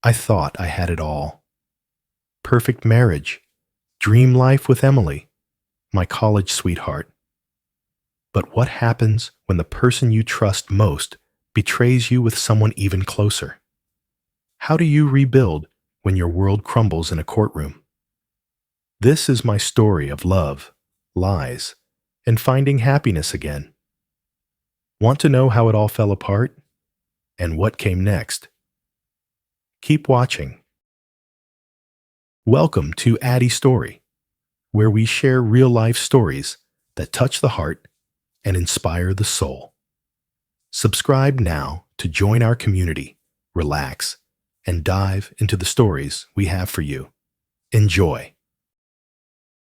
I thought I had it all. Perfect marriage, dream life with Emily, my college sweetheart. But what happens when the person you trust most betrays you with someone even closer? How do you rebuild when your world crumbles in a courtroom? This is my story of love, lies, and finding happiness again. Want to know how it all fell apart? And what came next? Keep watching. Welcome to Addy Story, where we share real-life stories that touch the heart and inspire the soul. Subscribe now to join our community, relax, and dive into the stories we have for you. Enjoy.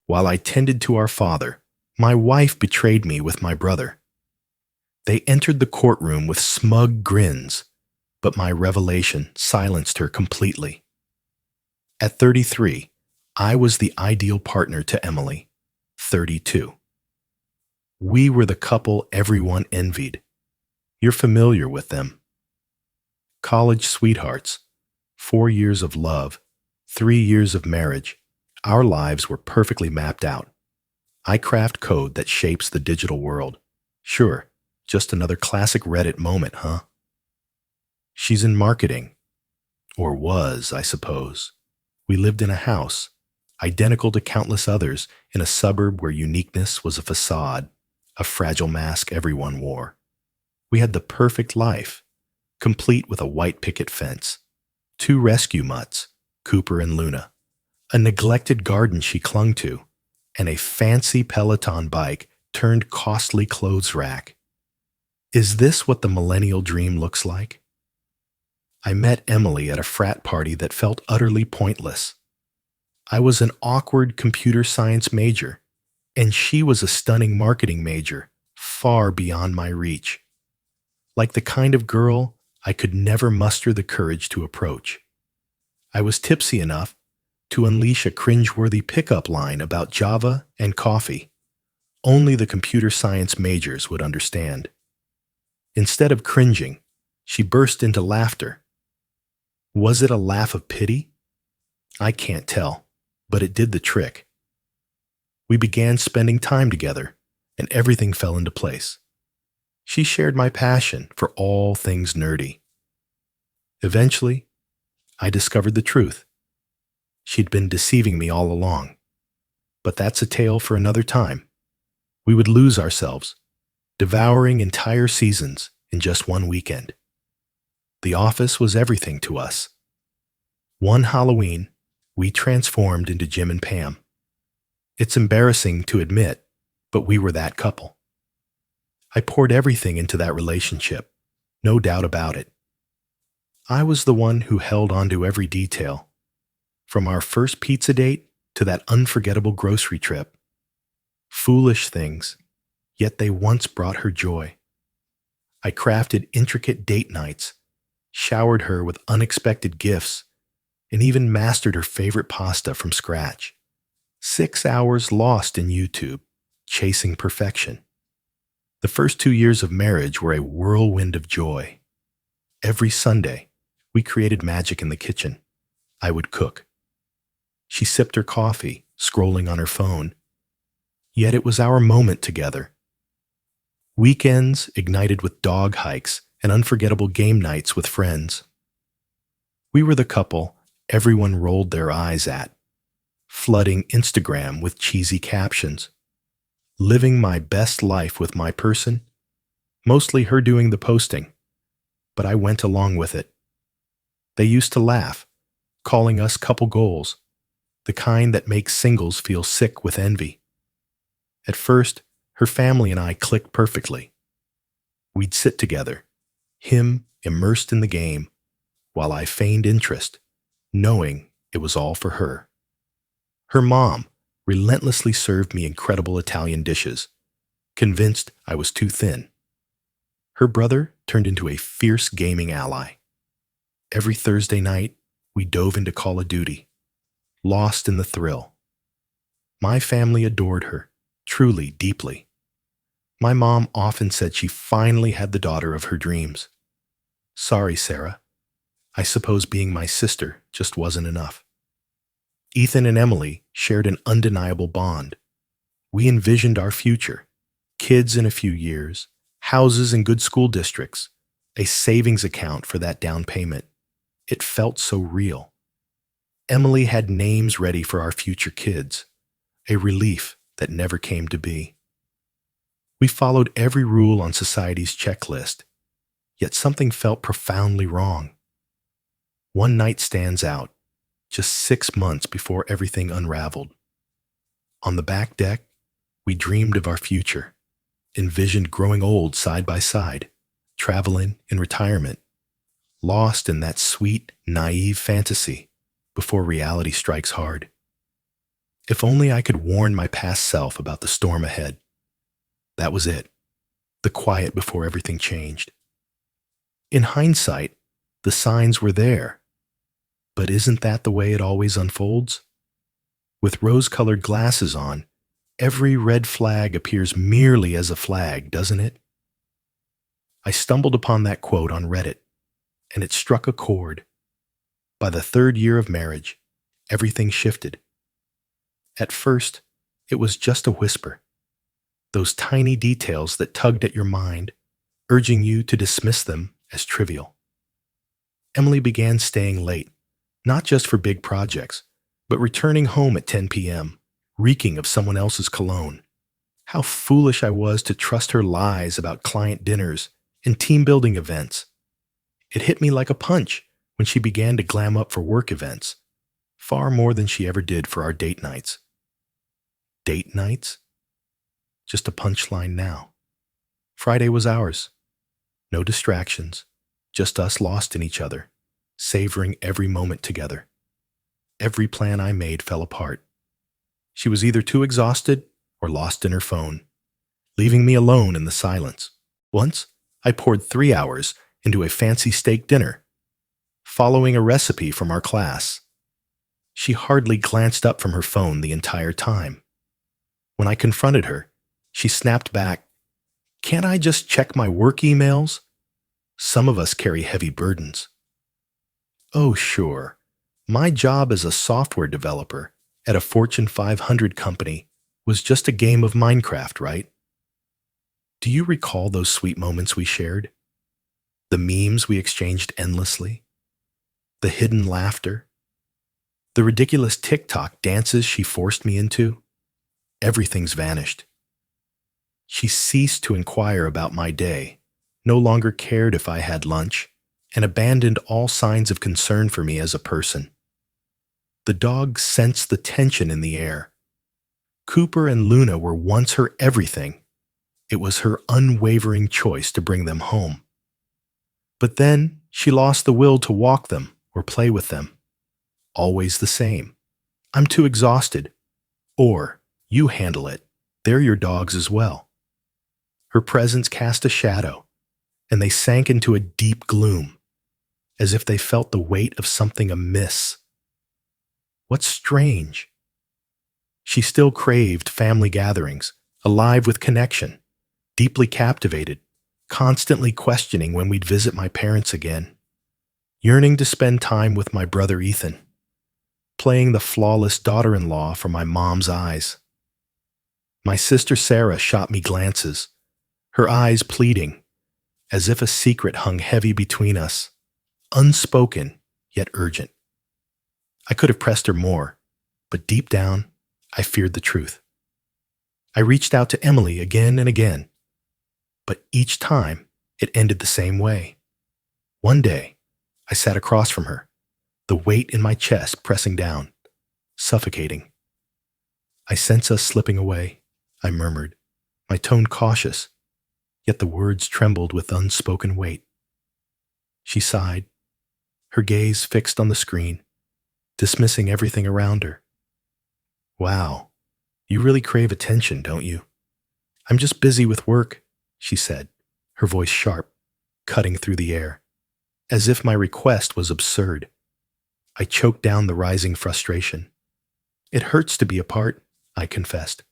While I tended to our father, my wife betrayed me with my brother. They entered the courtroom with smug grins, but my revelation silenced her completely. At 33, I was the ideal partner to Emily, 32. We were the couple everyone envied. You're familiar with them. College sweethearts, 4 years of love, 3 years of marriage. Our lives were perfectly mapped out. I craft code that shapes the digital world. Sure, just another classic Reddit moment, huh? She's in marketing. Or was, I suppose. We lived in a house, identical to countless others, in a suburb where uniqueness was a facade, a fragile mask everyone wore. We had the perfect life, complete with a white picket fence, 2 rescue mutts, Cooper and Luna, a neglected garden she clung to, and a fancy Peloton bike turned costly clothes rack. Is this what the millennial dream looks like? I met Emily at a frat party that felt utterly pointless. I was an awkward computer science major, and she was a stunning marketing major, far beyond my reach. Like the kind of girl I could never muster the courage to approach. I was tipsy enough to unleash a cringeworthy pickup line about Java and coffee. Only the computer science majors would understand. Instead of cringing, she burst into laughter. Was it a laugh of pity? I can't tell, but it did the trick. We began spending time together, and everything fell into place. She shared my passion for all things nerdy. Eventually, I discovered the truth. She'd been deceiving me all along. But that's a tale for another time. We would lose ourselves, devouring entire seasons in just one weekend. The office was everything to us. One Halloween, we transformed into Jim and Pam. It's embarrassing to admit, but we were that couple. I poured everything into that relationship, no doubt about it. I was the one who held on to every detail, from our first pizza date to that unforgettable grocery trip. Foolish things, yet they once brought her joy. I crafted intricate date nights, showered her with unexpected gifts, and even mastered her favorite pasta from scratch. 6 hours lost in YouTube, chasing perfection. The first 2 years of marriage were a whirlwind of joy. Every Sunday, we created magic in the kitchen. I would cook. She sipped her coffee, scrolling on her phone. Yet it was our moment together. Weekends ignited with dog hikes and unforgettable game nights with friends. We were the couple everyone rolled their eyes at, flooding Instagram with cheesy captions. Living my best life with my person, mostly her doing the posting, but I went along with it. They used to laugh, calling us couple goals, the kind that makes singles feel sick with envy. At first, her family and I clicked perfectly. We'd sit together, him immersed in the game, while I feigned interest, knowing it was all for her. Her mom relentlessly served me incredible Italian dishes, convinced I was too thin. Her brother turned into a fierce gaming ally. Every Thursday night, we dove into Call of Duty, lost in the thrill. My family adored her, truly, deeply. My mom often said she finally had the daughter of her dreams. Sorry, Sarah. I suppose being my sister just wasn't enough. Ethan and Emily shared an undeniable bond. We envisioned our future, kids in a few years, houses in good school districts, a savings account for that down payment. It felt so real. Emily had names ready for our future kids, a relief that never came to be. We followed every rule on society's checklist, yet something felt profoundly wrong. One night stands out, just 6 months before everything unraveled. On the back deck, we dreamed of our future, envisioned growing old side by side, traveling in retirement, lost in that sweet, naive fantasy before reality strikes hard. If only I could warn my past self about the storm ahead. That was it, the quiet before everything changed. In hindsight, the signs were there. But isn't that the way it always unfolds? With rose-colored glasses on, every red flag appears merely as a flag, doesn't it? I stumbled upon that quote on Reddit, and it struck a chord. By the 3rd year of marriage, everything shifted. At first, it was just a whisper. Those tiny details that tugged at your mind, urging you to dismiss them as trivial. Emily began staying late, not just for big projects, but returning home at 10 p.m., reeking of someone else's cologne. How foolish I was to trust her lies about client dinners and team-building events. It hit me like a punch when she began to glam up for work events, far more than she ever did for our date nights. Date nights? Just a punchline now. Friday was ours. No distractions, just us lost in each other, savoring every moment together. Every plan I made fell apart. She was either too exhausted or lost in her phone, leaving me alone in the silence. Once, I poured 3 hours into a fancy steak dinner, following a recipe from our class. She hardly glanced up from her phone the entire time. When I confronted her, she snapped back, "Can't I just check my work emails? Some of us carry heavy burdens." Oh, sure. My job as a software developer at a Fortune 500 company was just a game of Minecraft, right? Do you recall those sweet moments we shared? The memes we exchanged endlessly? The hidden laughter? The ridiculous TikTok dances she forced me into? Everything's vanished. She ceased to inquire about my day, no longer cared if I had lunch, and abandoned all signs of concern for me as a person. The dog sensed the tension in the air. Cooper and Luna were once her everything. It was her unwavering choice to bring them home. But then she lost the will to walk them or play with them. Always the same. "I'm too exhausted." Or, "You handle it. They're your dogs as well." Her presence cast a shadow, and they sank into a deep gloom, as if they felt the weight of something amiss. What's strange? She still craved family gatherings, alive with connection, deeply captivated, constantly questioning when we'd visit my parents again, yearning to spend time with my brother Ethan, playing the flawless daughter-in-law for my mom's eyes. My sister Sarah shot me glances, her eyes pleading, as if a secret hung heavy between us, unspoken yet urgent. I could have pressed her more, but deep down, I feared the truth. I reached out to Emily again and again, but each time it ended the same way. One day, I sat across from her, the weight in my chest pressing down, suffocating. "I sense us slipping away," I murmured, my tone cautious, yet the words trembled with unspoken weight. She sighed, her gaze fixed on the screen, dismissing everything around her. "Wow, you really crave attention, don't you?" "I'm just busy with work," she said, her voice sharp, cutting through the air, as if my request was absurd. I choked down the rising frustration. "It hurts to be apart," I confessed.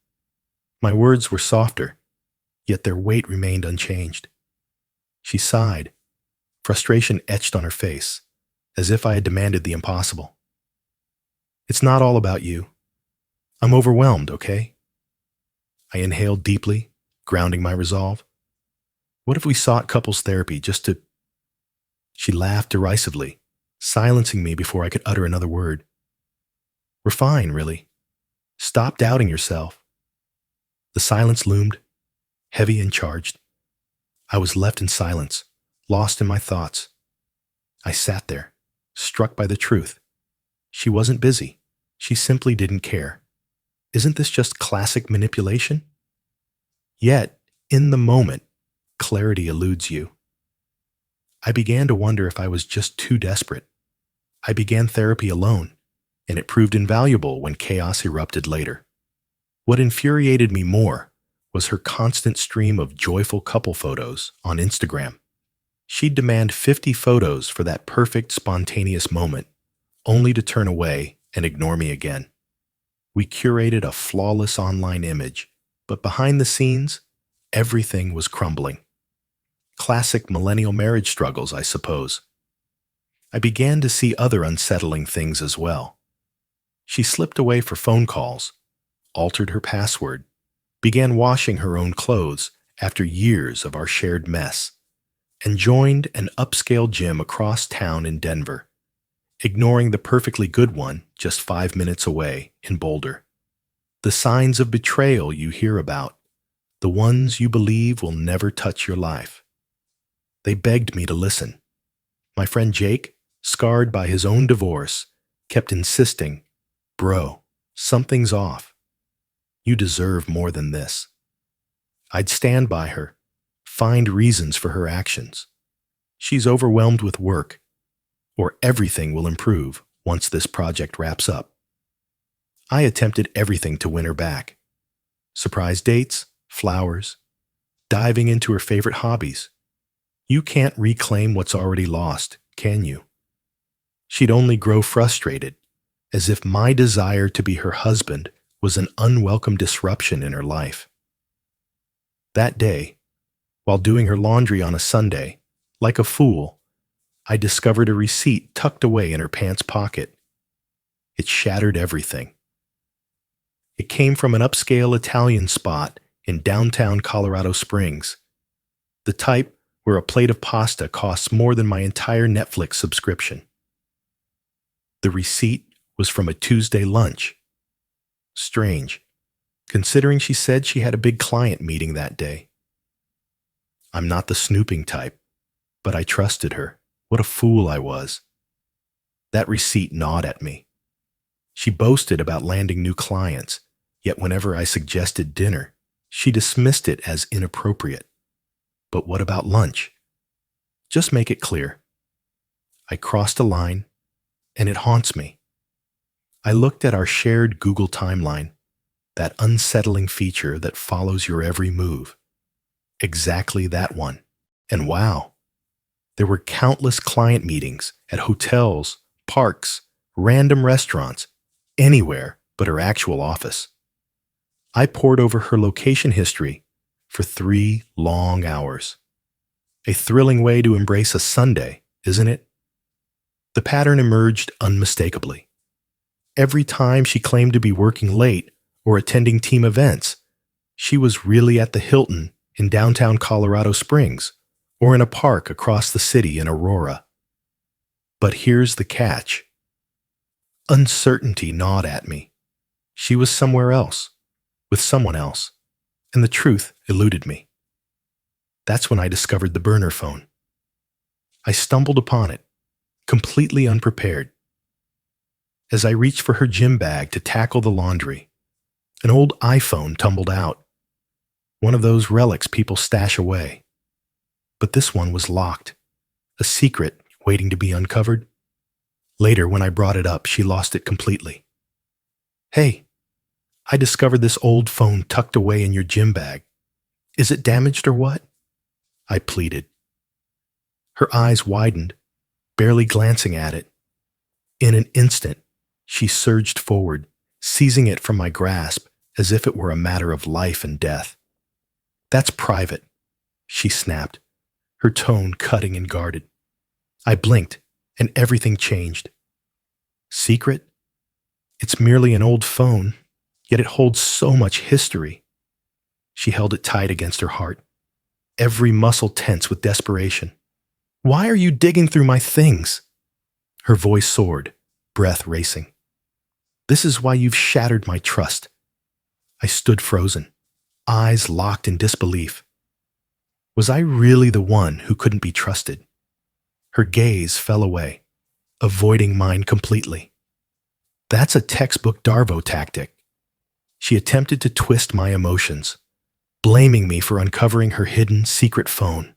My words were softer, yet their weight remained unchanged. She sighed, frustration etched on her face, as if I had demanded the impossible. It's not all about you. I'm overwhelmed, okay? I inhaled deeply, grounding my resolve. What if we sought couples therapy just to... She laughed derisively, silencing me before I could utter another word. We're fine, really. Stop doubting yourself. The silence loomed, heavy and charged. I was left in silence, lost in my thoughts. I sat there, struck by the truth. She wasn't busy. She simply didn't care. Isn't this just classic manipulation? Yet, in the moment, clarity eludes you. I began to wonder if I was just too desperate. I began therapy alone, and it proved invaluable when chaos erupted later. What infuriated me more was her constant stream of joyful couple photos on Instagram. She'd demand 50 photos for that perfect, spontaneous moment, only to turn away and ignore me again. We curated a flawless online image, but behind the scenes, everything was crumbling. Classic millennial marriage struggles, I suppose. I began to see other unsettling things as well. She slipped away for phone calls, altered her password, began washing her own clothes after years of our shared mess, and joined an upscale gym across town in Denver, ignoring the perfectly good one just 5 minutes away in Boulder. The signs of betrayal you hear about, the ones you believe will never touch your life. They begged me to listen. My friend Jake, scarred by his own divorce, kept insisting, "Bro, something's off. You deserve more than this." I'd stand by her, find reasons for her actions. She's overwhelmed with work, or everything will improve once this project wraps up. I attempted everything to win her back. Surprise dates, flowers, diving into her favorite hobbies. You can't reclaim what's already lost, can you? She'd only grow frustrated, as if my desire to be her husband was an unwelcome disruption in her life. That day, while doing her laundry on a Sunday, like a fool, I discovered a receipt tucked away in her pants pocket. It shattered everything. It came from an upscale Italian spot in downtown Colorado Springs, the type where a plate of pasta costs more than my entire Netflix subscription. The receipt was from a Tuesday lunch. Strange, considering she said she had a big client meeting that day. I'm not the snooping type, but I trusted her. What a fool I was. That receipt gnawed at me. She boasted about landing new clients, yet whenever I suggested dinner, she dismissed it as inappropriate. But what about lunch? Just make it clear. I crossed a line, and it haunts me. I looked at our shared Google timeline, that unsettling feature that follows your every move. Exactly that one. And wow, there were countless client meetings at hotels, parks, random restaurants, anywhere but her actual office. I pored over her location history for 3 long hours. A thrilling way to embrace a Sunday, isn't it? The pattern emerged unmistakably. Every time she claimed to be working late or attending team events, she was really at the Hilton in downtown Colorado Springs or in a park across the city in Aurora. But here's the catch. Uncertainty gnawed at me. She was somewhere else, with someone else, and the truth eluded me. That's when I discovered the burner phone. I stumbled upon it, completely unprepared. As I reached for her gym bag to tackle the laundry, an old iPhone tumbled out, one of those relics people stash away. But this one was locked, a secret waiting to be uncovered. Later, when I brought it up, she lost it completely. "Hey, I discovered this old phone tucked away in your gym bag. Is it damaged or what?" I pleaded. Her eyes widened, barely glancing at it. In an instant, she surged forward, seizing it from my grasp as if it were a matter of life and death. "That's private," she snapped, her tone cutting and guarded. I blinked, and everything changed. Secret? It's merely an old phone, yet it holds so much history. She held it tight against her heart, every muscle tense with desperation. Why are you digging through my things? Her voice soared, breath racing. This is why you've shattered my trust. I stood frozen, eyes locked in disbelief. Was I really the one who couldn't be trusted? Her gaze fell away, avoiding mine completely. That's a textbook Darvo tactic. She attempted to twist my emotions, blaming me for uncovering her hidden secret phone.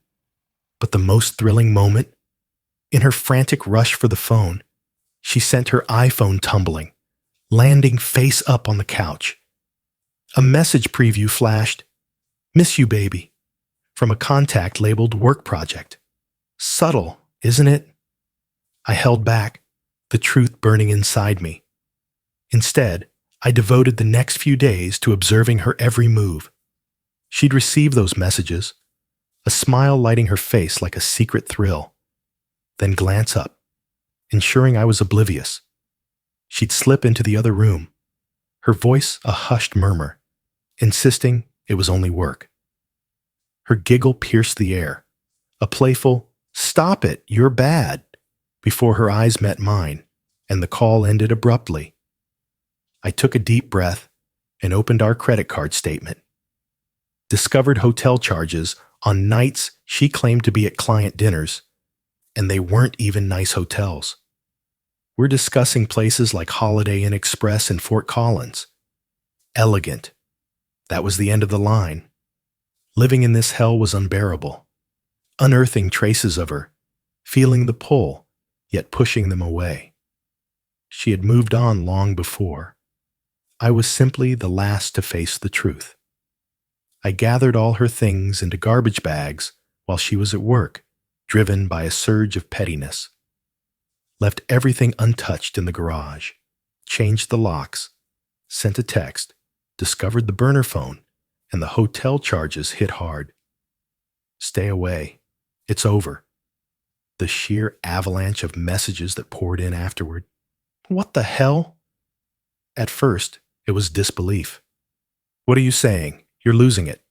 But the most thrilling moment? In her frantic rush for the phone, she sent her iPhone tumbling, landing face up on the couch. A message preview flashed, "Miss you, baby," from a contact labeled work project. Subtle, isn't it? I held back, the truth burning inside me. Instead, I devoted the next few days to observing her every move. She'd receive those messages, a smile lighting her face like a secret thrill, then glance up, ensuring I was oblivious. She'd slip into the other room, her voice a hushed murmur, insisting it was only work. Her giggle pierced the air, a playful, "Stop it, you're bad," before her eyes met mine, and the call ended abruptly. I took a deep breath and opened our credit card statement. Discovered hotel charges on nights she claimed to be at client dinners, and they weren't even nice hotels. We're discussing places like Holiday Inn Express in Fort Collins. Elegant. That was the end of the line. Living in this hell was unbearable. Unearthing traces of her, feeling the pull, yet pushing them away. She had moved on long before. I was simply the last to face the truth. I gathered all her things into garbage bags while she was at work, driven by a surge of pettiness. Left everything untouched in the garage, changed the locks, sent a text, discovered the burner phone, and the hotel charges hit hard. Stay away. It's over. The sheer avalanche of messages that poured in afterward. What the hell? At first, it was disbelief. What are you saying? You're losing it.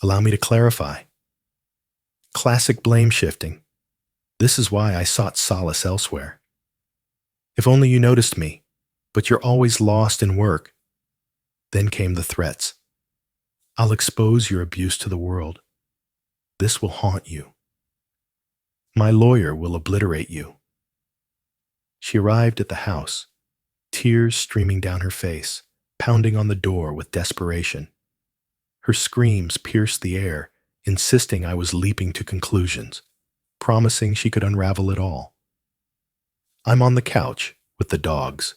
Allow me to clarify. Classic blame shifting. This is why I sought solace elsewhere. If only you noticed me, but you're always lost in work. Then came the threats. I'll expose your abuse to the world. This will haunt you. My lawyer will obliterate you. She arrived at the house, tears streaming down her face, pounding on the door with desperation. Her screams pierced the air, insisting I was leaping to conclusions, promising she could unravel it all. I'm on the couch with the dogs,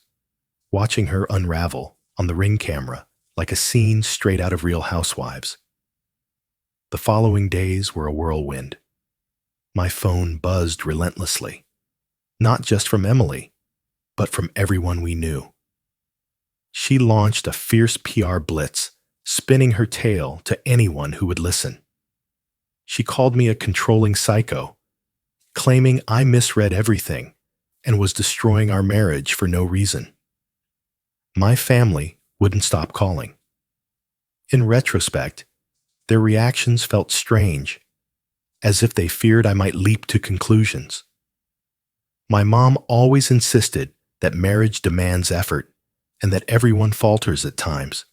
watching her unravel on the Ring camera like a scene straight out of Real Housewives. The following days were a whirlwind. My phone buzzed relentlessly, not just from Emily, but from everyone we knew. She launched a fierce PR blitz, spinning her tale to anyone who would listen. She called me a controlling psycho, claiming I misread everything and was destroying our marriage for no reason. My family wouldn't stop calling. In retrospect, their reactions felt strange, as if they feared I might leap to conclusions. My mom always insisted that marriage demands effort and that everyone falters at times.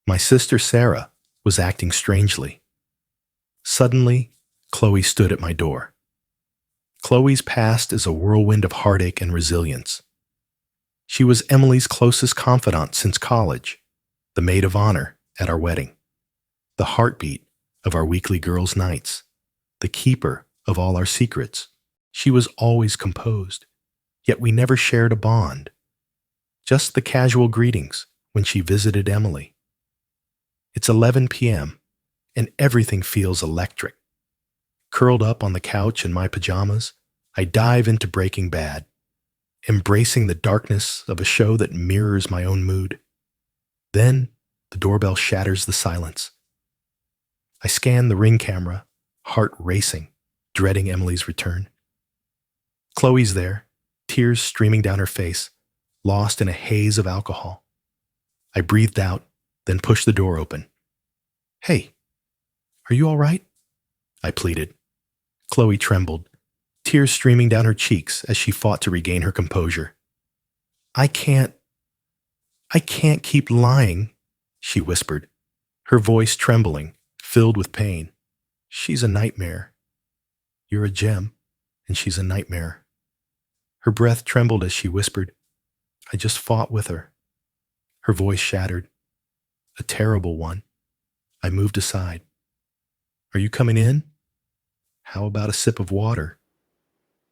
My sister Sarah was acting strangely. Suddenly, Chloe stood at my door. Chloe's past is a whirlwind of heartache and resilience. She was Emily's closest confidant since college, the maid of honor at our wedding, the heartbeat of our weekly girls' nights, the keeper of all our secrets. She was always composed, yet we never shared a bond. Just the casual greetings when she visited Emily. It's 11 p.m., and everything feels electric. Curled up on the couch in my pajamas, I dive into Breaking Bad, embracing the darkness of a show that mirrors my own mood. Then, the doorbell shatters the silence. I scan the Ring camera, heart racing, dreading Emily's return. Chloe's there, tears streaming down her face, lost in a haze of alcohol. I breathed out, then pushed the door open. "Hey, are you all right?" I pleaded. Chloe trembled, tears streaming down her cheeks as she fought to regain her composure. I can't keep lying," she whispered, her voice trembling, filled with pain. "She's a nightmare. You're a gem, and she's a nightmare." Her breath trembled as she whispered, "I just fought with her." Her voice shattered. "A terrible one." I moved aside. "Are you coming in? How about a sip of water?"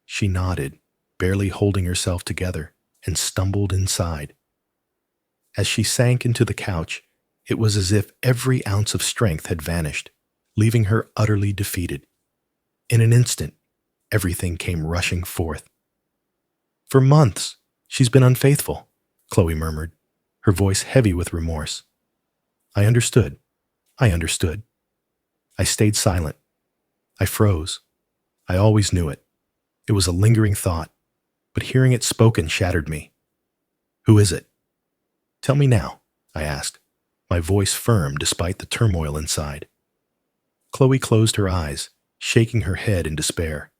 She nodded, barely holding herself together, and stumbled inside. As she sank into the couch, it was as if every ounce of strength had vanished, leaving her utterly defeated. In an instant, everything came rushing forth. "For months, she's been unfaithful," Chloe murmured, her voice heavy with remorse. I understood. I understood. I stayed silent. I froze. I always knew it. It was a lingering thought, but hearing it spoken shattered me. "Who is it?" "Tell me now," I asked, my voice firm despite the turmoil inside. Chloe closed her eyes, shaking her head in despair.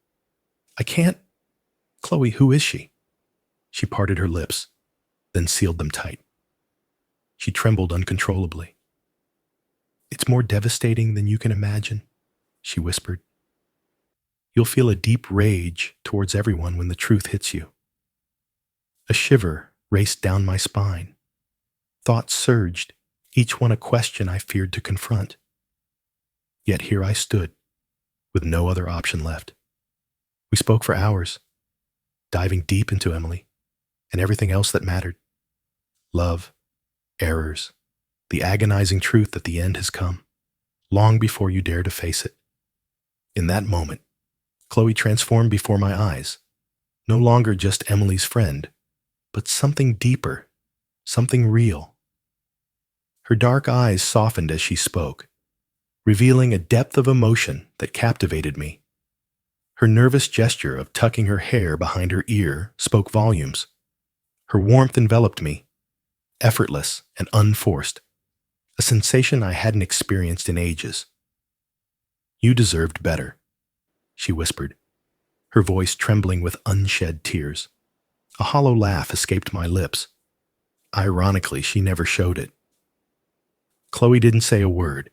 "I can't. Chloe, who is she?" She parted her lips, then sealed them tight. She trembled uncontrollably. "It's more devastating than you can imagine," she whispered. "You'll feel a deep rage towards everyone when the truth hits you." A shiver raced down my spine. Thoughts surged, each one a question I feared to confront. Yet here I stood, with no other option left. We spoke for hours, diving deep into Emily and everything else that mattered. Love, errors, the agonizing truth that the end has come, long before you dare to face it. In that moment, Chloe transformed before my eyes, no longer just Emily's friend, but something deeper, something real. Her dark eyes softened as she spoke, revealing a depth of emotion that captivated me. Her nervous gesture of tucking her hair behind her ear spoke volumes. Her warmth enveloped me, effortless and unforced, a sensation I hadn't experienced in ages. "You deserved better," she whispered, her voice trembling with unshed tears. A hollow laugh escaped my lips. Ironically, she never showed it. Chloe didn't say a word.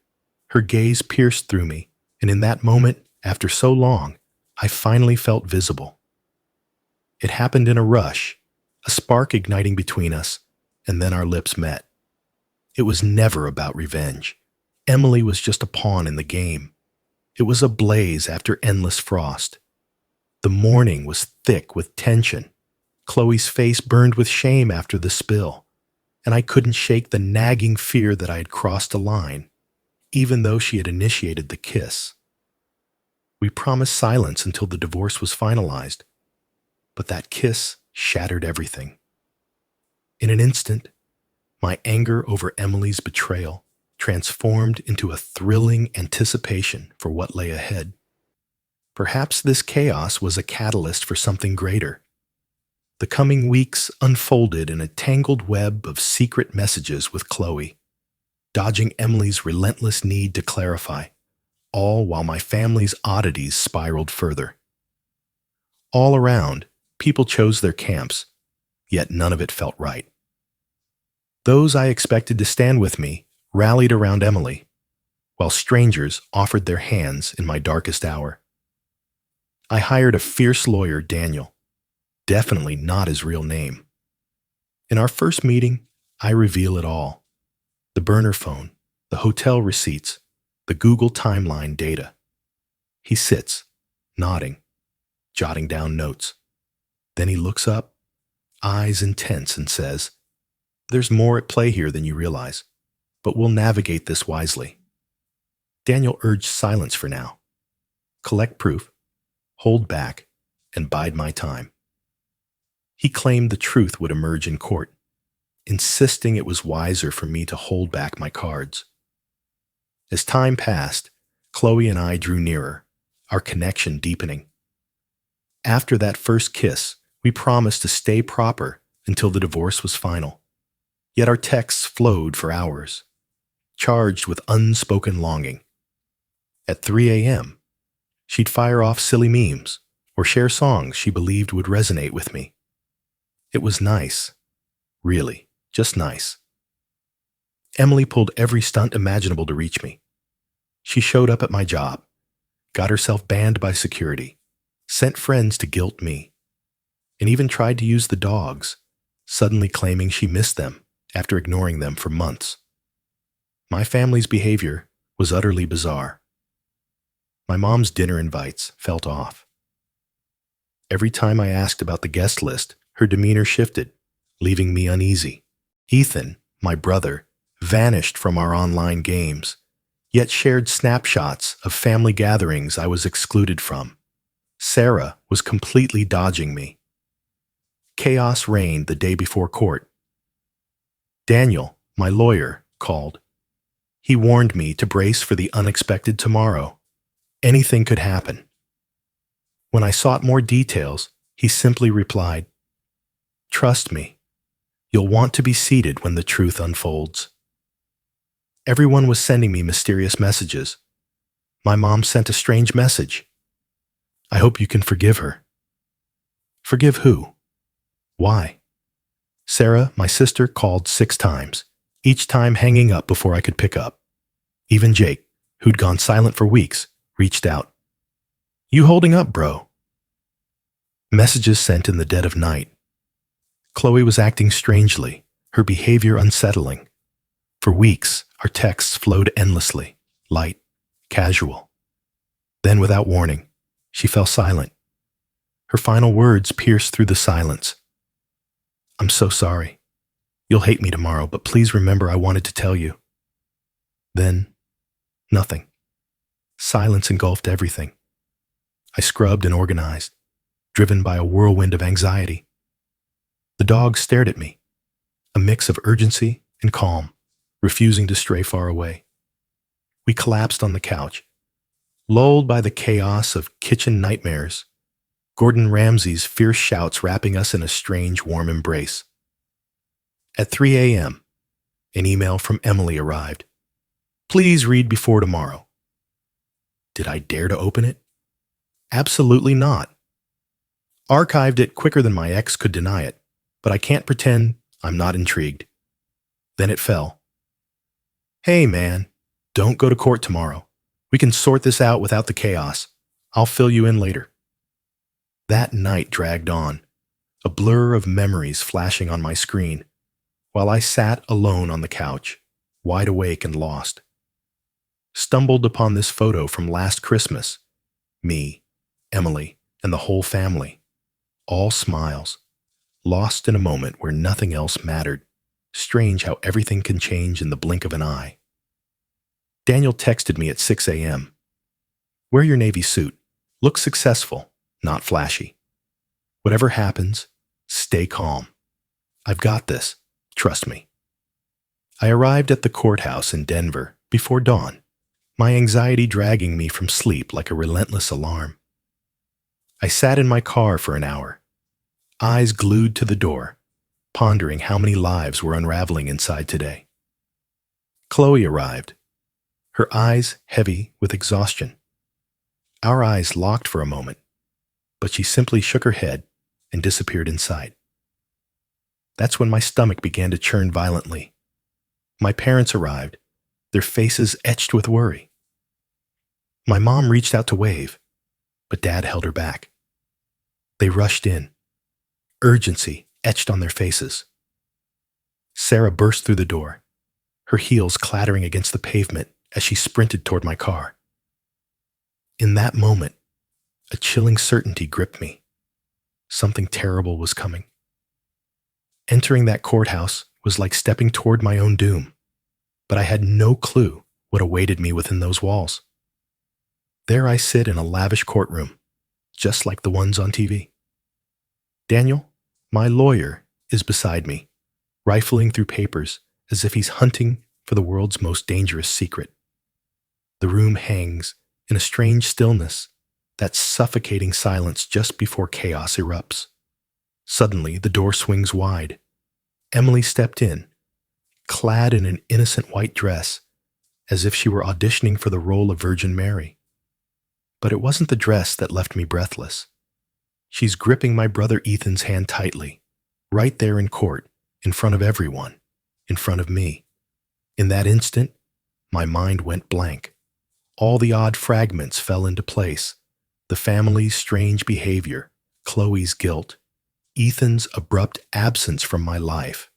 Her gaze pierced through me, and in that moment, after so long, I finally felt visible. It happened in a rush, a spark igniting between us, and then our lips met. It was never about revenge. Emily was just a pawn in the game. It was a blaze after endless frost. The morning was thick with tension. Chloe's face burned with shame after the spill, and I couldn't shake the nagging fear that I had crossed a line, even though she had initiated the kiss. We promised silence until the divorce was finalized, but that kiss shattered everything. In an instant, my anger over Emily's betrayal transformed into a thrilling anticipation for what lay ahead. Perhaps this chaos was a catalyst for something greater. The coming weeks unfolded in a tangled web of secret messages with Chloe, dodging Emily's relentless need to clarify, all while my family's oddities spiraled further. All around, people chose their camps, yet none of it felt right. Those I expected to stand with me rallied around Emily, while strangers offered their hands in my darkest hour. I hired a fierce lawyer, Daniel, definitely not his real name. In our first meeting, I reveal it all. The burner phone, the hotel receipts, the Google timeline data. He sits, nodding, jotting down notes. Then he looks up, eyes intense, and says, "There's more at play here than you realize, but we'll navigate this wisely." Daniel urged silence for now. Collect proof, hold back, and bide my time. He claimed the truth would emerge in court, insisting it was wiser for me to hold back my cards. As time passed, Chloe and I drew nearer, our connection deepening. After that first kiss, we promised to stay proper until the divorce was final. Yet our texts flowed for hours, charged with unspoken longing. At 3 a.m., she'd fire off silly memes or share songs she believed would resonate with me. It was nice. Really, just nice. Emily pulled every stunt imaginable to reach me. She showed up at my job, got herself banned by security, sent friends to guilt me, and even tried to use the dogs, suddenly claiming she missed them after ignoring them for months. My family's behavior was utterly bizarre. My mom's dinner invites felt off. Every time I asked about the guest list, her demeanor shifted, leaving me uneasy. Ethan, my brother, vanished from our online games, yet shared snapshots of family gatherings I was excluded from. Sarah was completely dodging me. Chaos reigned the day before court. Daniel, my lawyer, called. He warned me to brace for the unexpected tomorrow. Anything could happen. When I sought more details, he simply replied, "Trust me, you'll want to be seated when the truth unfolds." Everyone was sending me mysterious messages. My mom sent a strange message. "I hope you can forgive her." Forgive who? Why? Sarah, my sister, called 6 times, each time hanging up before I could pick up. Even Jake, who'd gone silent for weeks, reached out. "You holding up, bro?" Messages sent in the dead of night. Chloe was acting strangely, her behavior unsettling. For weeks, our texts flowed endlessly, light, casual. Then, without warning, she fell silent. Her final words pierced through the silence. "I'm so sorry. You'll hate me tomorrow, but please remember I wanted to tell you." Then, nothing. Silence engulfed everything. I scrubbed and organized, driven by a whirlwind of anxiety. The dog stared at me, a mix of urgency and calm, refusing to stray far away. We collapsed on the couch, lulled by the chaos of kitchen nightmares, Gordon Ramsay's fierce shouts wrapping us in a strange, warm embrace. At 3 a.m., an email from Emily arrived. "Please read before tomorrow." Did I dare to open it? Absolutely not. Archived it quicker than my ex could deny it, but I can't pretend I'm not intrigued. Then it fell. "Hey man, don't go to court tomorrow. We can sort this out without the chaos. I'll fill you in later." That night dragged on, a blur of memories flashing on my screen, while I sat alone on the couch, wide awake and lost. Stumbled upon this photo from last Christmas. Me, Emily, and the whole family. All smiles, lost in a moment where nothing else mattered. Strange how everything can change in the blink of an eye. Daniel texted me at 6 a.m. "Wear your navy suit. Look successful, not flashy. Whatever happens, stay calm. I've got this. Trust me." I arrived at the courthouse in Denver before dawn, my anxiety dragging me from sleep like a relentless alarm. I sat in my car for an hour, eyes glued to the door, pondering how many lives were unraveling inside today. Chloe arrived, her eyes heavy with exhaustion. Our eyes locked for a moment, but she simply shook her head and disappeared inside. That's when my stomach began to churn violently. My parents arrived, their faces etched with worry. My mom reached out to wave, but Dad held her back. They rushed in, urgency etched on their faces. Sarah burst through the door, her heels clattering against the pavement as she sprinted toward my car. In that moment, a chilling certainty gripped me. Something terrible was coming. Entering that courthouse was like stepping toward my own doom, but I had no clue what awaited me within those walls. There I sit in a lavish courtroom, just like the ones on TV. Daniel, my lawyer, is beside me, rifling through papers as if he's hunting for the world's most dangerous secret. The room hangs in a strange stillness, That suffocating silence just before chaos erupts. Suddenly, the door swings wide. Emily stepped in, clad in an innocent white dress, as if she were auditioning for the role of Virgin Mary. But it wasn't the dress that left me breathless. She's gripping my brother Ethan's hand tightly, right there in court, in front of everyone, in front of me. In that instant, my mind went blank. All the odd fragments fell into place. The family's strange behavior, Chloe's guilt, Ethan's abrupt absence from my life,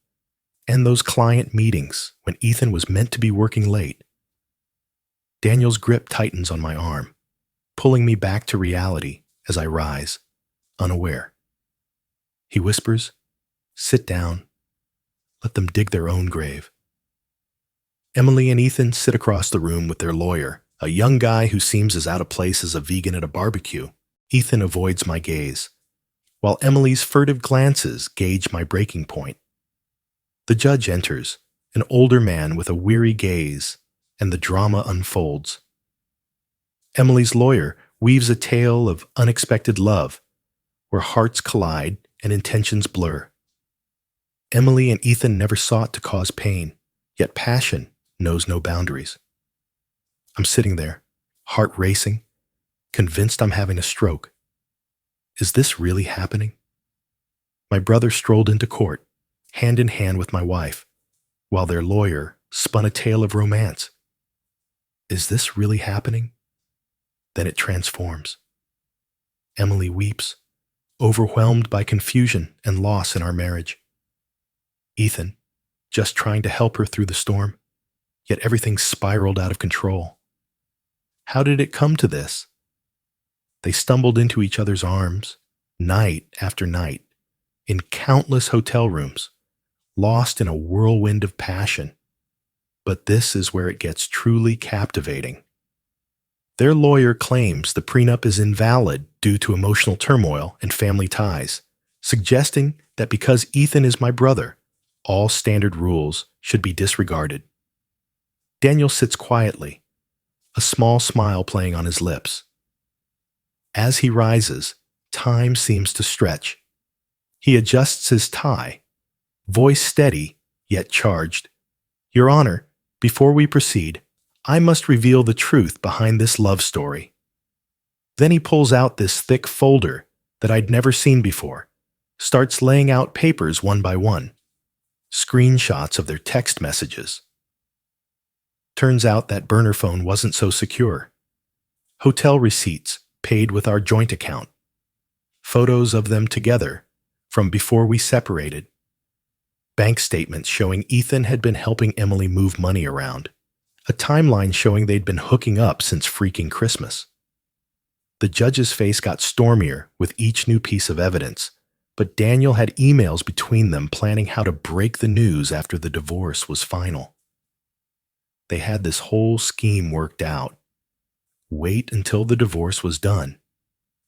and those client meetings when Ethan was meant to be working late. Daniel's grip tightens on my arm, pulling me back to reality as I rise, unaware. He whispers, "Sit down. Let them dig their own grave." Emily and Ethan sit across the room with their lawyer, a young guy who seems as out of place as a vegan at a barbecue. Ethan avoids my gaze, while Emily's furtive glances gauge my breaking point. The judge enters, an older man with a weary gaze, and the drama unfolds. Emily's lawyer weaves a tale of unexpected love, where hearts collide and intentions blur. Emily and Ethan never sought to cause pain, yet passion knows no boundaries. I'm sitting there, heart racing, convinced I'm having a stroke. Is this really happening? My brother strolled into court, hand in hand with my wife, while their lawyer spun a tale of romance. Is this really happening? Then it transforms. Emily weeps, overwhelmed by confusion and loss in our marriage. Ethan, just trying to help her through the storm, yet everything spiraled out of control. How did it come to this? They stumbled into each other's arms, night after night, in countless hotel rooms, lost in a whirlwind of passion. But this is where it gets truly captivating. Their lawyer claims the prenup is invalid due to emotional turmoil and family ties, suggesting that because Ethan is my brother, all standard rules should be disregarded. Daniel sits quietly, a small smile playing on his lips. As he rises, time seems to stretch. He adjusts his tie, voice steady yet charged. "Your Honor, before we proceed, I must reveal the truth behind this love story." Then he pulls out this thick folder that I'd never seen before, starts laying out papers one by one, screenshots of their text messages. Turns out that burner phone wasn't so secure. Hotel receipts paid with our joint account. Photos of them together from before we separated. Bank statements showing Ethan had been helping Emily move money around. A timeline showing they'd been hooking up since freaking Christmas. The judge's face got stormier with each new piece of evidence, but Daniel had emails between them planning how to break the news after the divorce was final. They had this whole scheme worked out. Wait until the divorce was done,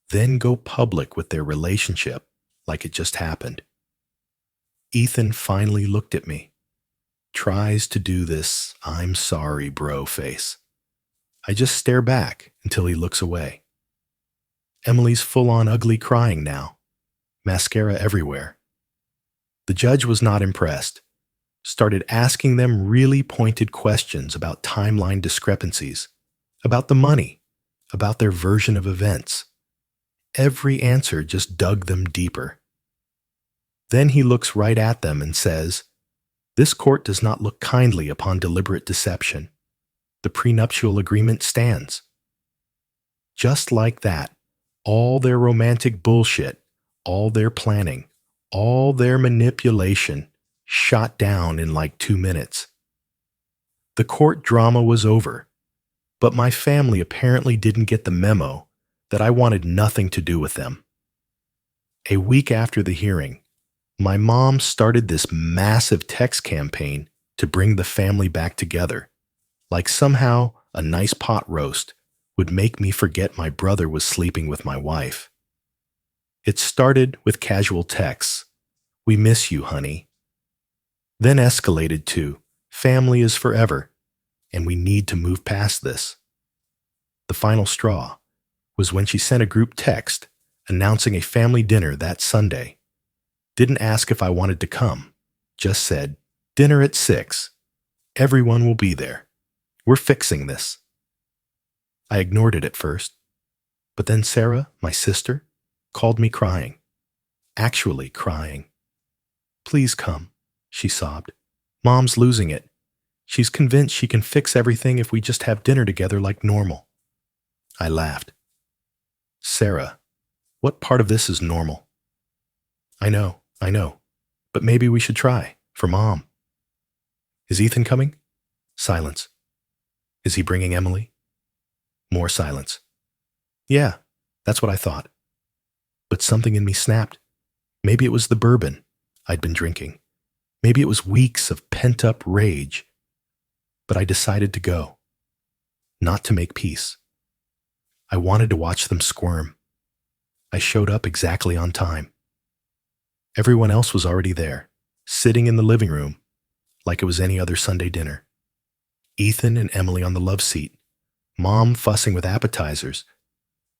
then go public with their relationship like it just happened. Ethan finally looked at me, tries to do this "I'm sorry, bro" face. I just stare back until he looks away. Emily's full-on ugly crying now, mascara everywhere. The judge was not impressed, started asking them really pointed questions about timeline discrepancies, about the money, about their version of events. Every answer just dug them deeper. Then he looks right at them and says, "This court does not look kindly upon deliberate deception. The prenuptial agreement stands." Just like that, all their romantic bullshit, all their planning, all their manipulation shot down in like 2 minutes. The court drama was over, but my family apparently didn't get the memo that I wanted nothing to do with them. A week after the hearing, my mom started this massive text campaign to bring the family back together, like somehow a nice pot roast would make me forget my brother was sleeping with my wife. It started with casual texts, "We miss you, honey." Then escalated to, "Family is forever, and we need to move past this." The final straw, was when she sent a group text announcing a family dinner that Sunday. Didn't ask if I wanted to come, just said, "Dinner at 6. Everyone will be there. We're fixing this." I ignored it at first, but then Sarah, my sister, called me crying. Actually crying. "Please come," she sobbed. "Mom's losing it. She's convinced she can fix everything if we just have dinner together like normal." I laughed. "Sarah, what part of this is normal?" I know, but maybe we should try, for Mom." "Is Ethan coming?" Silence. "Is he bringing Emily?" More silence. "Yeah, that's what I thought." But something in me snapped. Maybe it was the bourbon I'd been drinking. Maybe it was weeks of pent-up rage. But I decided to go. Not to make peace. I wanted to watch them squirm. I showed up exactly on time. Everyone else was already there, sitting in the living room like it was any other Sunday dinner. Ethan and Emily on the love seat, Mom fussing with appetizers,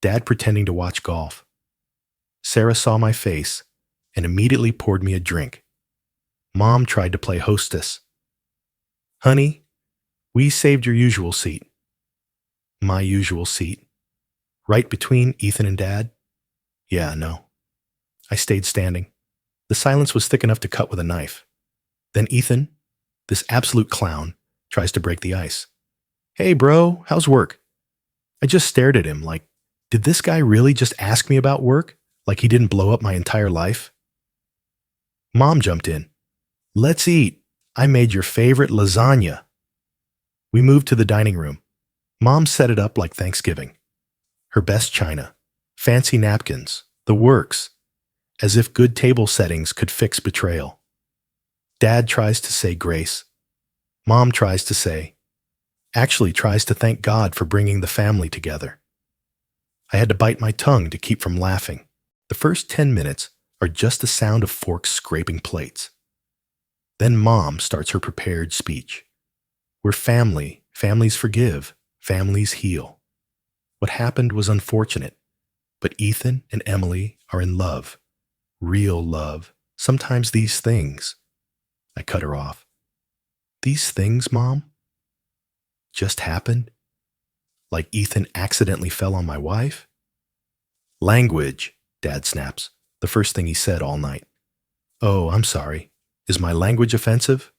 Dad pretending to watch golf. Sarah saw my face and immediately poured me a drink. Mom tried to play hostess. "Honey, we saved your usual seat." My usual seat. Right between Ethan and Dad? Yeah, no. I stayed standing. The silence was thick enough to cut with a knife. Then Ethan, this absolute clown, tries to break the ice. "Hey bro, how's work?" I just stared at him like, did this guy really just ask me about work? Like he didn't blow up my entire life? Mom jumped in. "Let's eat. I made your favorite lasagna." We moved to the dining room. Mom set it up like Thanksgiving. Her best china, fancy napkins, the works, as if good table settings could fix betrayal. Dad tries to say grace. Mom tries to thank God for bringing the family together. I had to bite my tongue to keep from laughing. The first 10 minutes are just the sound of forks scraping plates. Then Mom starts her prepared speech. We're family, families forgive, families heal. What happened was unfortunate, but Ethan and Emily are in love. Real love. Sometimes these things. I cut her off. "These things, Mom? Just happened? Like Ethan accidentally fell on my wife?" "Language," Dad snaps, the first thing he said all night. "Oh, I'm sorry. Is my language offensive?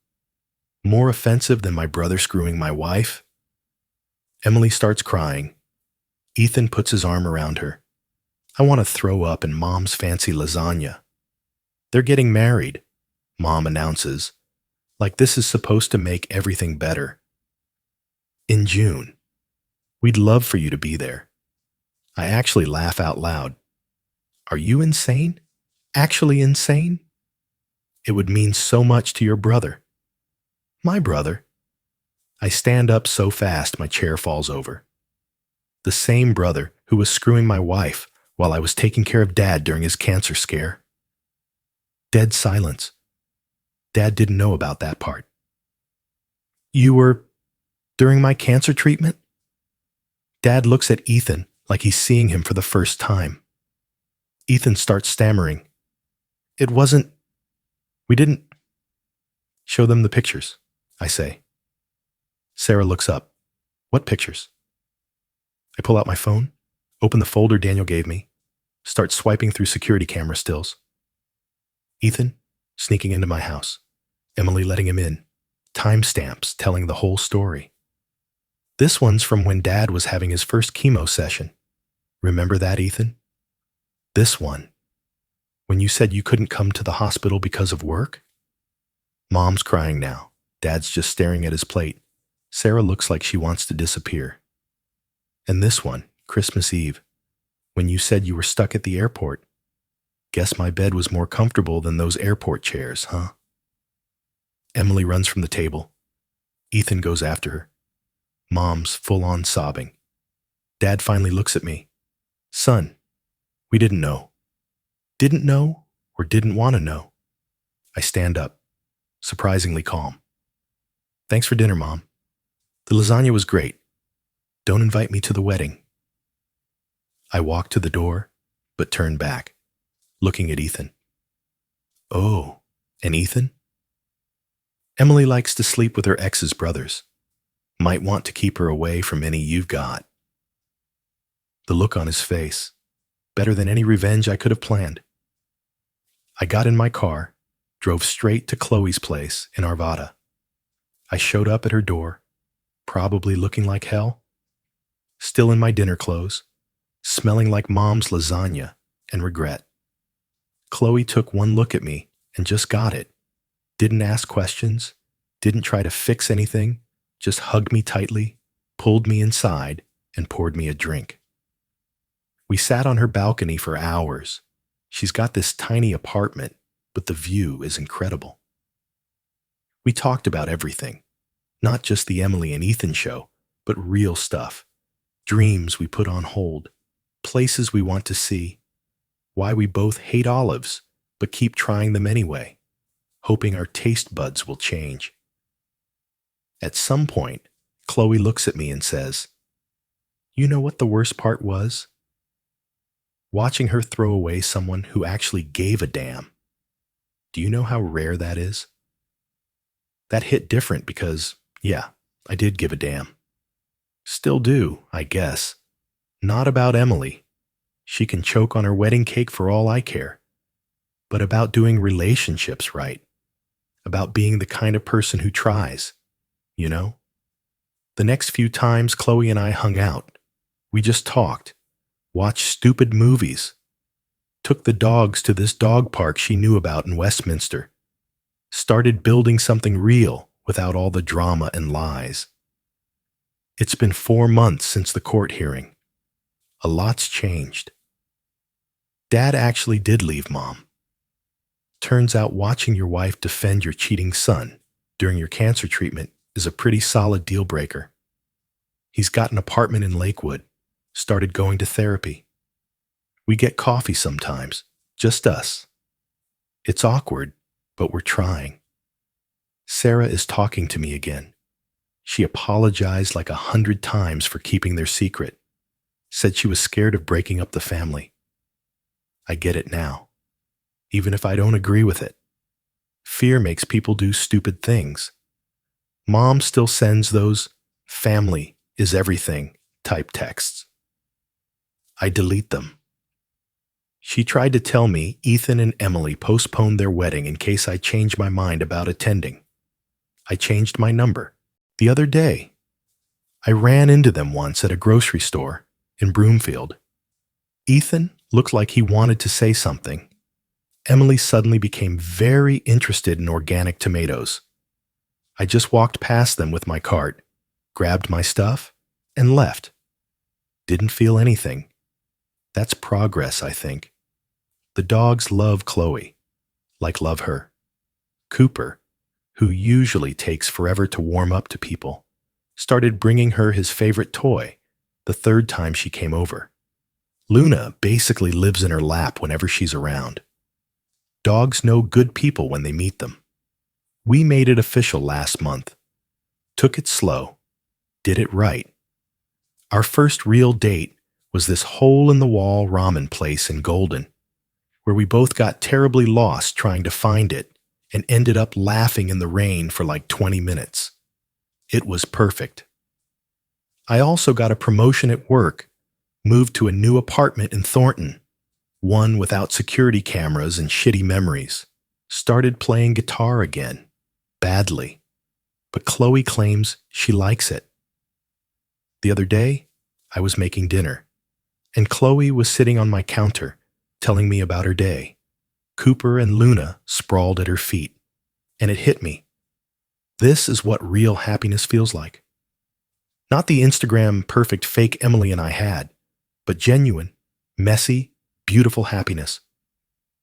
More offensive than my brother screwing my wife?" Emily starts crying. Ethan puts his arm around her. I want to throw up in Mom's fancy lasagna. "They're getting married," Mom announces, like this is supposed to make everything better. "In June. We'd love for you to be there." I actually laugh out loud. Are you insane? Actually insane? It would mean so much to your brother. My brother? I stand up so fast my chair falls over. The same brother who was screwing my wife while I was taking care of Dad during his cancer scare. Dead silence. Dad didn't know about that part. "You were during my cancer treatment?" Dad looks at Ethan like he's seeing him for the first time. Ethan starts stammering. We didn't." "Show them the pictures," I say. Sarah looks up. "What pictures?" I pull out my phone, open the folder Daniel gave me, start swiping through security camera stills. Ethan sneaking into my house. Emily letting him in. Timestamps telling the whole story. This one's from when Dad was having his first chemo session. Remember that, Ethan? This one. When you said you couldn't come to the hospital because of work? Mom's crying now. Dad's just staring at his plate. Sarah looks like she wants to disappear. And this one, Christmas Eve, when you said you were stuck at the airport. Guess my bed was more comfortable than those airport chairs, huh? Emily runs from the table. Ethan goes after her. Mom's full-on sobbing. Dad finally looks at me. "Son, we didn't know." Didn't know or didn't want to know. I stand up, surprisingly calm. "Thanks for dinner, Mom. The lasagna was great. Don't invite me to the wedding." I walked to the door, but turned back, looking at Ethan. Oh, and Ethan? Emily likes to sleep with her ex's brothers. Might want to keep her away from any you've got. The look on his face, better than any revenge I could have planned. I got in my car, drove straight to Chloe's place in Arvada. I showed up at her door, probably looking like hell, still in my dinner clothes, smelling like mom's lasagna and regret. Chloe took one look at me and just got it. Didn't ask questions, didn't try to fix anything, just hugged me tightly, pulled me inside, and poured me a drink. We sat on her balcony for hours. She's got this tiny apartment, but the view is incredible. We talked about everything, not just the Emily and Ethan show, but real stuff, dreams we put on hold, places we want to see, why we both hate olives, but keep trying them anyway, hoping our taste buds will change. At some point, Chloe looks at me and says, "You know what the worst part was? Watching her throw away someone who actually gave a damn. Do you know how rare that is?" That hit different because, yeah, I did give a damn. Still do, I guess. Not about Emily. She can choke on her wedding cake for all I care. But about doing relationships right. About being the kind of person who tries, you know? The next few times Chloe and I hung out, we just talked, watched stupid movies, took the dogs to this dog park she knew about in Westminster, started building something real without all the drama and lies. It's been 4 months since the court hearing. A lot's changed. Dad actually did leave Mom. Turns out watching your wife defend your cheating son during your cancer treatment is a pretty solid deal breaker. He's got an apartment in Lakewood, started going to therapy. We get coffee sometimes, just us. It's awkward, but we're trying. Sarah is talking to me again. She apologized like 100 times for keeping their secret, said she was scared of breaking up the family. I get it now, even if I don't agree with it. Fear makes people do stupid things. Mom still sends those "family is everything" type texts. I delete them. She tried to tell me Ethan and Emily postponed their wedding in case I changed my mind about attending. I changed my number. The other day, I ran into them once at a grocery store in Broomfield. Ethan looked like he wanted to say something. Emily suddenly became very interested in organic tomatoes. I just walked past them with my cart, grabbed my stuff, and left. Didn't feel anything. That's progress, I think. The dogs love Chloe, like love her. Cooper, who usually takes forever to warm up to people, started bringing her his favorite toy the 3rd time she came over. Luna basically lives in her lap whenever she's around. Dogs know good people when they meet them. We made it official last month. Took it slow. Did it right. Our first real date was this hole-in-the-wall ramen place in Golden, where we both got terribly lost trying to find it and ended up laughing in the rain for like 20 minutes. It was perfect. I also got a promotion at work, moved to a new apartment in Thornton, one without security cameras and shitty memories, started playing guitar again, badly, but Chloe claims she likes it. The other day, I was making dinner, and Chloe was sitting on my counter, telling me about her day. Cooper and Luna sprawled at her feet, and it hit me. This is what real happiness feels like. Not the Instagram perfect fake Emily and I had, but genuine, messy, beautiful happiness.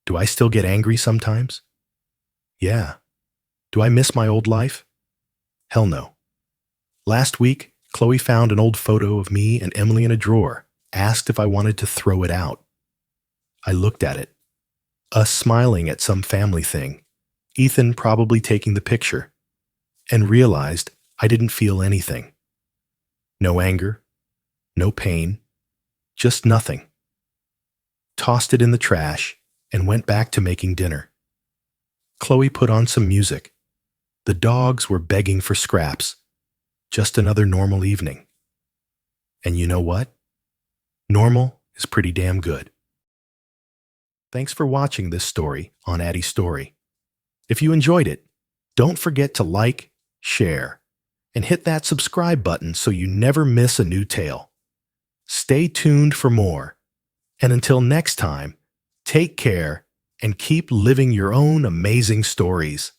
Do I still get angry sometimes? Yeah. Do I miss my old life? Hell no. Last week, Chloe found an old photo of me and Emily in a drawer, asked if I wanted to throw it out. I looked at it. Us smiling at some family thing, Ethan probably taking the picture, and realized I didn't feel anything. No anger, no pain, just nothing. tossed it in the trash, and went back to making dinner. Chloe put on some music. The dogs were begging for scraps. Just another normal evening. And you know what? Normal is pretty damn good. Thanks for watching this story on Addy's Story. If you enjoyed it, don't forget to like, share, and hit that subscribe button so you never miss a new tale. Stay tuned for more. And until next time, take care and keep living your own amazing stories.